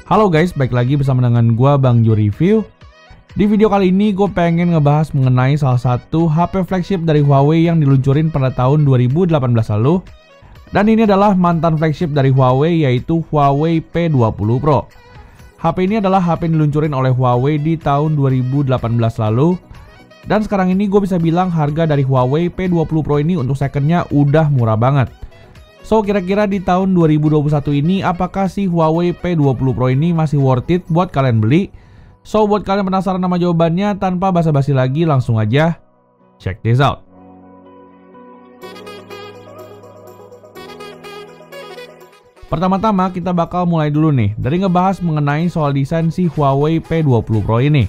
Halo guys, balik lagi bersama dengan gua Bang Ju Review. Di video kali ini gue pengen ngebahas mengenai salah satu HP flagship dari Huawei yang diluncurin pada tahun 2018 lalu. Dan ini adalah mantan flagship dari Huawei, yaitu Huawei P20 Pro. HP ini adalah HP yang diluncurin oleh Huawei di tahun 2018 lalu. Dan sekarang ini gue bisa bilang harga dari Huawei P20 Pro ini untuk secondnya udah murah banget. So, kira-kira di tahun 2021 ini apakah si Huawei P20 Pro ini masih worth it buat kalian beli? So, buat kalian penasaran sama jawabannya, tanpa basa-basi lagi langsung aja check this out. Pertama-tama kita bakal mulai dulu nih dari ngebahas mengenai soal desain si Huawei P20 Pro ini.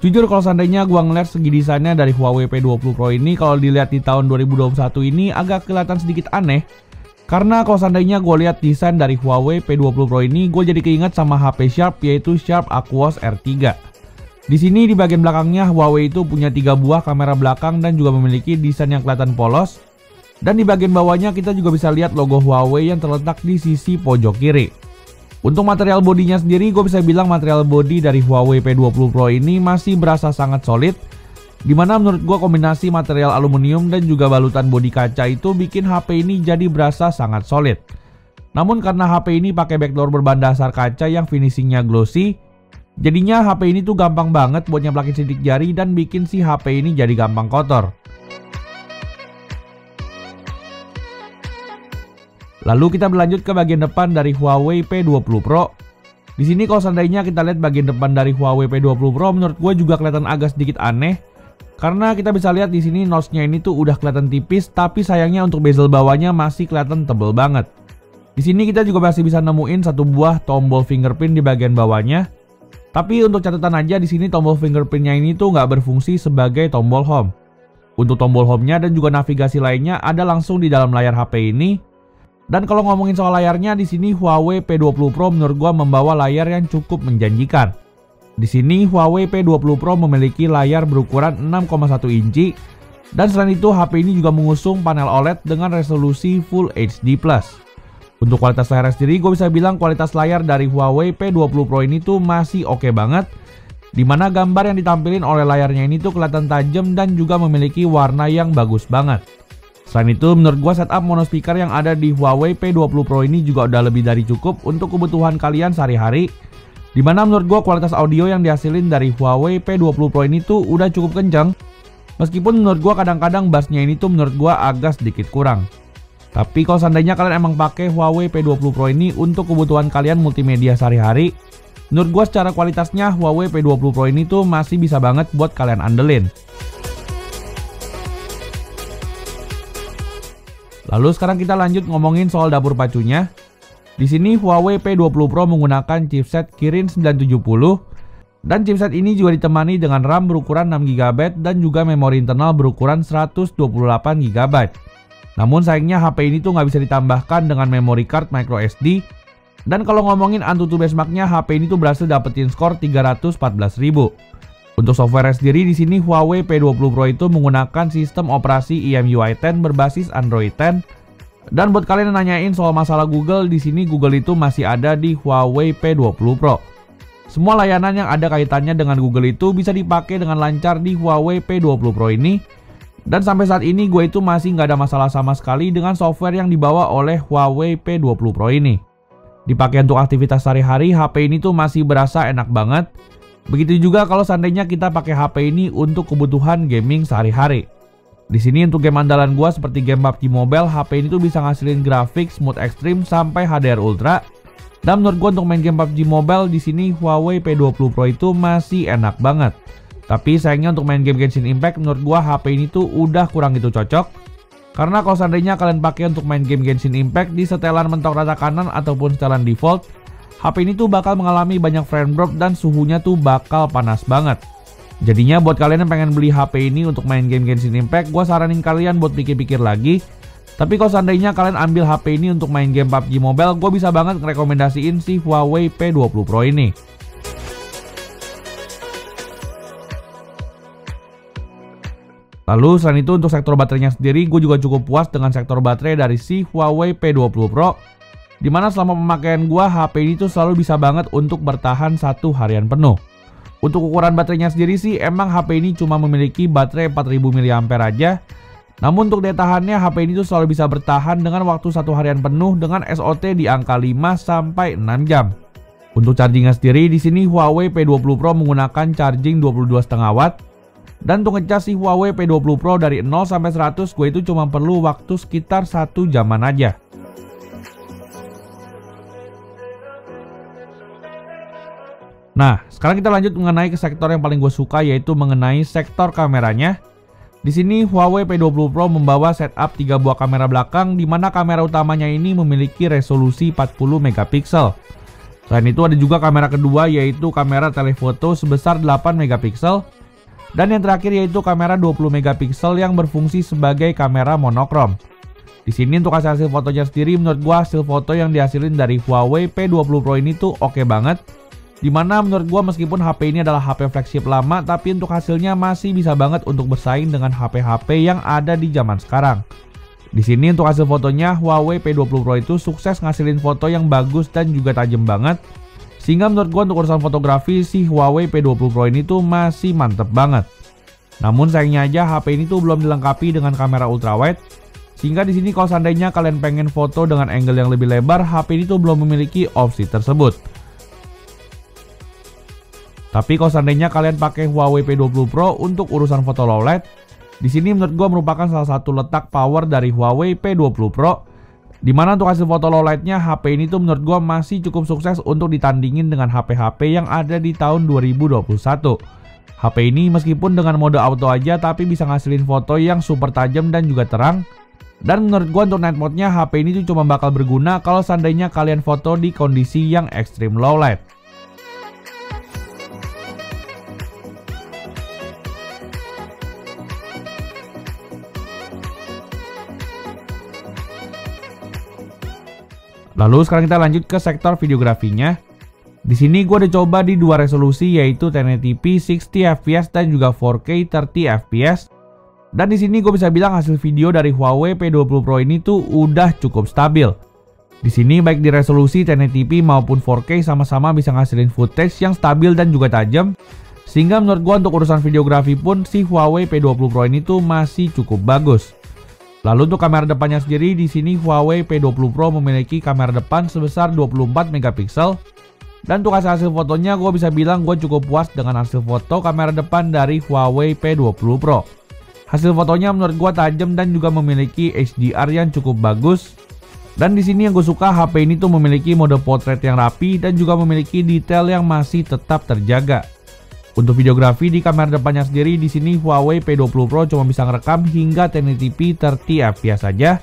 Jujur kalau seandainya gua ngeliat segi desainnya dari Huawei P20 Pro ini, kalau dilihat di tahun 2021 ini agak kelihatan sedikit aneh. Karena kalau seandainya gue lihat desain dari Huawei P20 Pro ini, gue jadi keinget sama HP Sharp, yaitu Sharp Aquos R3. Di sini di bagian belakangnya Huawei itu punya 3 buah kamera belakang dan juga memiliki desain yang kelihatan polos. Dan di bagian bawahnya kita juga bisa lihat logo Huawei yang terletak di sisi pojok kiri. Untuk material bodinya sendiri, gue bisa bilang material body dari Huawei P20 Pro ini masih berasa sangat solid. Dimana menurut gue kombinasi material aluminium dan juga balutan bodi kaca itu bikin HP ini jadi berasa sangat solid. Namun karena HP ini pakai backdoor berbahan dasar kaca yang finishingnya glossy, jadinya HP ini tuh gampang banget buat nyeplakin sidik jari dan bikin si HP ini jadi gampang kotor. Lalu kita berlanjut ke bagian depan dari Huawei P20 Pro. Di sini kalau seandainya kita lihat bagian depan dari Huawei P20 Pro, menurut gue juga kelihatan agak sedikit aneh. Karena kita bisa lihat di sini notch-nya ini tuh udah kelihatan tipis, tapi sayangnya untuk bezel bawahnya masih kelihatan tebel banget. Di sini kita juga masih bisa nemuin satu buah tombol fingerprint di bagian bawahnya. Tapi untuk catatan aja, di sini tombol fingerprintnya ini tuh nggak berfungsi sebagai tombol home. Untuk tombol home-nya dan juga navigasi lainnya ada langsung di dalam layar HP ini. Dan kalau ngomongin soal layarnya, di sini Huawei P20 Pro menurut gua membawa layar yang cukup menjanjikan. Di sini Huawei P20 Pro memiliki layar berukuran 6,1 inci, dan selain itu HP ini juga mengusung panel OLED dengan resolusi Full HD+. Untuk kualitas layar sendiri, gue bisa bilang kualitas layar dari Huawei P20 Pro ini tuh masih oke banget, dimana gambar yang ditampilin oleh layarnya ini tuh kelihatan tajam dan juga memiliki warna yang bagus banget. Selain itu, menurut gue setup mono speaker yang ada di Huawei P20 Pro ini juga udah lebih dari cukup untuk kebutuhan kalian sehari-hari. Dimana menurut gue kualitas audio yang dihasilin dari Huawei P20 Pro ini tuh udah cukup kencang. Meskipun menurut gue kadang-kadang bassnya ini tuh menurut gue agak sedikit kurang. Tapi kalau seandainya kalian emang pakai Huawei P20 Pro ini untuk kebutuhan kalian multimedia sehari-hari, menurut gue secara kualitasnya Huawei P20 Pro ini tuh masih bisa banget buat kalian andelin. Lalu sekarang kita lanjut ngomongin soal dapur pacunya. Di sini Huawei P20 Pro menggunakan chipset Kirin 970, dan chipset ini juga ditemani dengan RAM berukuran 6GB dan juga memori internal berukuran 128GB. Namun sayangnya HP ini tuh nggak bisa ditambahkan dengan memory card microSD. Dan kalau ngomongin AnTuTu benchmarknya, HP ini tuh berhasil dapetin skor 314.000. Untuk software sendiri di sini Huawei P20 Pro itu menggunakan sistem operasi EMUI 10 berbasis Android 10. Dan buat kalian yang nanyain soal masalah Google, di sini Google itu masih ada di Huawei P20 Pro. Semua layanan yang ada kaitannya dengan Google itu bisa dipakai dengan lancar di Huawei P20 Pro ini. Dan sampai saat ini gue itu masih nggak ada masalah sama sekali dengan software yang dibawa oleh Huawei P20 Pro ini. Dipakai untuk aktivitas sehari-hari, HP ini tuh masih berasa enak banget. Begitu juga kalau seandainya kita pakai HP ini untuk kebutuhan gaming sehari-hari. Di sini untuk game andalan gua seperti game PUBG Mobile, HP ini tuh bisa ngasilin grafik smooth extreme sampai HDR Ultra. Dan menurut gua untuk main game PUBG Mobile di sini Huawei P20 Pro itu masih enak banget. Tapi sayangnya untuk main game Genshin Impact menurut gua HP ini tuh udah kurang gitu cocok. Karena kalau seandainya kalian pakai untuk main game Genshin Impact di setelan mentok rata kanan ataupun setelan default, HP ini tuh bakal mengalami banyak frame drop dan suhunya tuh bakal panas banget. Jadinya buat kalian yang pengen beli HP ini untuk main game Genshin Impact, gue saranin kalian buat pikir-pikir lagi. Tapi kalau seandainya kalian ambil HP ini untuk main game PUBG Mobile, gue bisa banget ngerekomendasiin si Huawei P20 Pro ini. Lalu selain itu untuk sektor baterainya sendiri, gue juga cukup puas dengan sektor baterai dari si Huawei P20 Pro. Dimana selama pemakaian gua, HP ini tuh selalu bisa banget untuk bertahan 1 harian penuh. Untuk ukuran baterainya sendiri sih emang HP ini cuma memiliki baterai 4000 mAh aja. Namun untuk daya tahannya HP ini tuh selalu bisa bertahan dengan waktu 1 harian penuh dengan SOT di angka 5 sampai 6 jam. Untuk chargingnya sendiri di sini Huawei P20 Pro menggunakan charging 22,5 watt. Dan untuk ngecas si Huawei P20 Pro dari 0 sampai 100 gue itu cuma perlu waktu sekitar 1 jaman aja. Nah, sekarang kita lanjut mengenai ke sektor yang paling gue suka, yaitu mengenai sektor kameranya. Di sini Huawei P20 Pro membawa setup 3 buah kamera belakang, di mana kamera utamanya ini memiliki resolusi 40 megapiksel. Selain itu ada juga kamera kedua, yaitu kamera telefoto sebesar 8 megapiksel. Dan yang terakhir yaitu kamera 20 megapiksel yang berfungsi sebagai kamera monokrom. Di sini untuk hasil fotonya sendiri, menurut gua hasil foto yang dihasilin dari Huawei P20 Pro ini tuh oke banget. Dimana menurut gua meskipun HP ini adalah HP flagship lama, tapi untuk hasilnya masih bisa banget untuk bersaing dengan HP-HP yang ada di zaman sekarang. Di sini untuk hasil fotonya Huawei P20 Pro itu sukses ngasilin foto yang bagus dan juga tajam banget. Sehingga menurut gua untuk urusan fotografi si Huawei P20 Pro ini tuh masih mantep banget. Namun sayangnya aja HP ini tuh belum dilengkapi dengan kamera ultrawide. Sehingga di sini kalau seandainya kalian pengen foto dengan angle yang lebih lebar, HP ini tuh belum memiliki opsi tersebut. Tapi kalau seandainya kalian pakai Huawei P20 Pro untuk urusan foto low light, di sini menurut gua merupakan salah satu letak power dari Huawei P20 Pro. Dimana untuk hasil foto low lightnya HP ini tuh menurut gua masih cukup sukses untuk ditandingin dengan HP-HP yang ada di tahun 2021. HP ini meskipun dengan mode auto aja tapi bisa ngasilin foto yang super tajam dan juga terang. Dan menurut gua untuk night mode-nya HP ini tuh cuma bakal berguna kalau seandainya kalian foto di kondisi yang extreme low light. Lalu sekarang kita lanjut ke sektor videografinya. Di sini gue udah coba di 2 resolusi, yaitu 1080p 60 fps dan juga 4K 30 fps. Dan di sini gue bisa bilang hasil video dari Huawei P20 Pro ini tuh udah cukup stabil. Di sini baik di resolusi 1080p maupun 4K sama-sama bisa ngasilin footage yang stabil dan juga tajam. Sehingga menurut gue untuk urusan videografi pun si Huawei P20 Pro ini tuh masih cukup bagus. Lalu untuk kamera depannya sendiri, di sini Huawei P20 Pro memiliki kamera depan sebesar 24 megapiksel. Dan untuk hasil fotonya gue bisa bilang gue cukup puas dengan hasil foto kamera depan dari Huawei P20 Pro. Hasil fotonya menurut gue tajam dan juga memiliki HDR yang cukup bagus. Dan di sini yang gue suka, HP ini tuh memiliki mode portrait yang rapi dan juga memiliki detail yang masih tetap terjaga. Untuk videografi di kamera depannya sendiri, di sini Huawei P20 Pro cuma bisa ngerekam hingga 1080p 30 fps saja.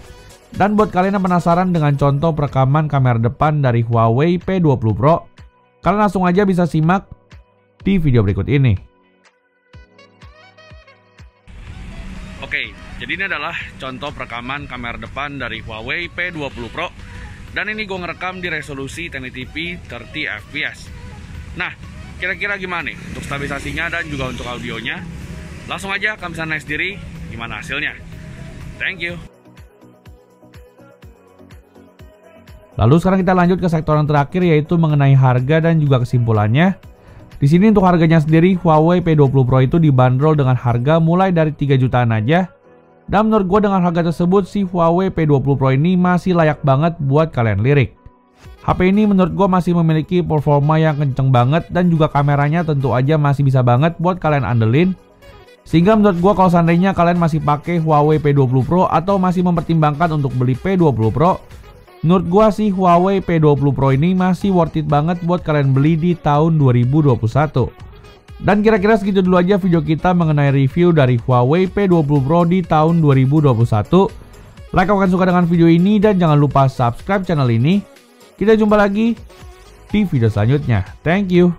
Dan buat kalian yang penasaran dengan contoh perekaman kamera depan dari Huawei P20 Pro, kalian langsung aja bisa simak di video berikut ini. Oke, jadi ini adalah contoh perekaman kamera depan dari Huawei P20 Pro. Dan ini gue ngerekam di resolusi 1080p 30 fps. Nah, kira-kira gimana nih untuk stabilisasinya dan juga untuk audionya? Langsung aja kalian bisa nanya sendiri gimana hasilnya. Thank you. Lalu sekarang kita lanjut ke sektor yang terakhir, yaitu mengenai harga dan juga kesimpulannya. Di sini untuk harganya sendiri Huawei P20 Pro itu dibanderol dengan harga mulai dari 3 jutaan aja. Dan menurut gue dengan harga tersebut si Huawei P20 Pro ini masih layak banget buat kalian lirik. HP ini menurut gue masih memiliki performa yang kenceng banget dan juga kameranya tentu aja masih bisa banget buat kalian andelin. Sehingga menurut gue kalau seandainya kalian masih pakai Huawei P20 Pro atau masih mempertimbangkan untuk beli P20 Pro, menurut gue sih Huawei P20 Pro ini masih worth it banget buat kalian beli di tahun 2021. Dan kira-kira segitu dulu aja video kita mengenai review dari Huawei P20 Pro di tahun 2021. Like kalau kalian suka dengan video ini dan jangan lupa subscribe channel ini. Kita jumpa lagi di video selanjutnya. Thank you.